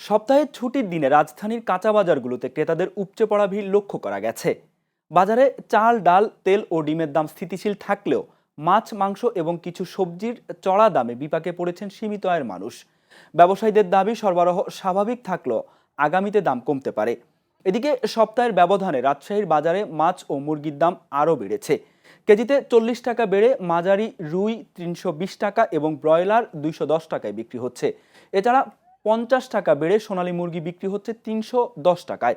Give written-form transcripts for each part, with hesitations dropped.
সপ্তাহের ছুটির দিনে রাজধানীর কাঁচা বাজারগুলোতে ক্রেতাদের উপচে পড়া ভিড় লক্ষ্য করা গেছে। বাজারে চাল, ডাল, তেল ও ডিমের দাম স্থিতিশীল থাকলেও মাছ, মাংস এবং কিছু সবজির চড়া দামে বিপাকে পড়েছেন সীমিত আয়ের মানুষ। ব্যবসায়ীদের দাবি, সরবরাহ স্বাভাবিক থাকলেও আগামীতে দাম কমতে পারে। এদিকে সপ্তাহের ব্যবধানে রাজশাহীর বাজারে মাছ ও মুরগির দাম আরও বেড়েছে। কেজিতে 40 টাকা বেড়ে মাঝারি রুই 320 টাকা এবং ব্রয়লার 210 টাকায় বিক্রি হচ্ছে। এছাড়া 50 টাকা বেড়ে সোনালী মুরগি বিক্রি হচ্ছে 310 টাকায়।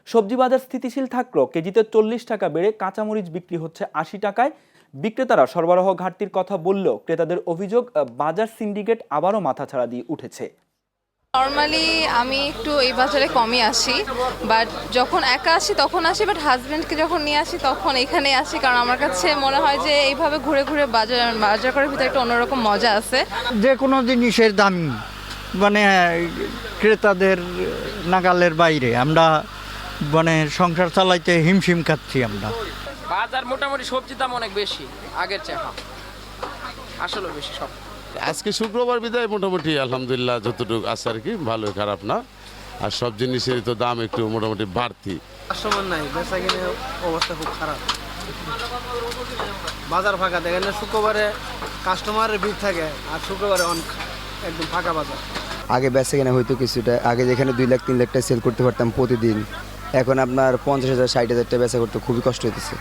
সবজি বাজার স্থিতিশীল থাকলেও কেজিতে 40 টাকা বেড়ে কাঁচামরিচ বিক্রি হচ্ছে 80 টাকায়। বিক্রেতারা সরবরাহ ঘাটতির কথা বললেও ক্রেতাদের অভিযোগ, বাজার সিন্ডিকেট আবারও মাথাছাড়া দিয়ে উঠেছে। নর্মালি আমি একটু এই বাজারে কমই আসি, বাট যখন একা আসি তখন আসি, বাট হাজব্যান্ডকে যখন নিয়ে আসি তখন এখানে আসি, কারণ আমার কাছে মনে হয় যে এইভাবে ঘুরে ঘুরে বাজার করার ভিতরে একটা অন্যরকম মজা আছে। যে কোনো জিনিসের দাম মানে ক্রেতাদের নাগালের বাইরে, আমরা মানে সংসার চালাইতে হিমশিম খাচ্ছি আমরা। বাজার মোটামুটি সবজির দাম অনেক বেশি আগের চেয়ে, আসলে বেশি সব। আজকে শুক্রবার বিদায় মোটামুটি আলহামদুলিল্লাহ যতটুকু আছে আর কি, ভালো খারাপ না। আর সব জিনিসেরই তো দাম একটু মোটামুটি বাড়তি। কাস্টমার নাই, বেচা কিনে অবস্থা খুব খারাপ। বাজার ফাঁকা, দেখেন না শুক্রবারে কাস্টমারের ভিড় থাকে আর শুক্রবারে একদম ফাঁকা বাজার। আগে বেচা কেনা হয়তো কিছুটা, আগে যেখানে 2 লাখ 3 লাখ টাকা সেল করতে পারতাম প্রতিদিন, এখন আপনার 50,000 60,000 টাকা বেচা করতে খুবই কষ্ট হইতেছে।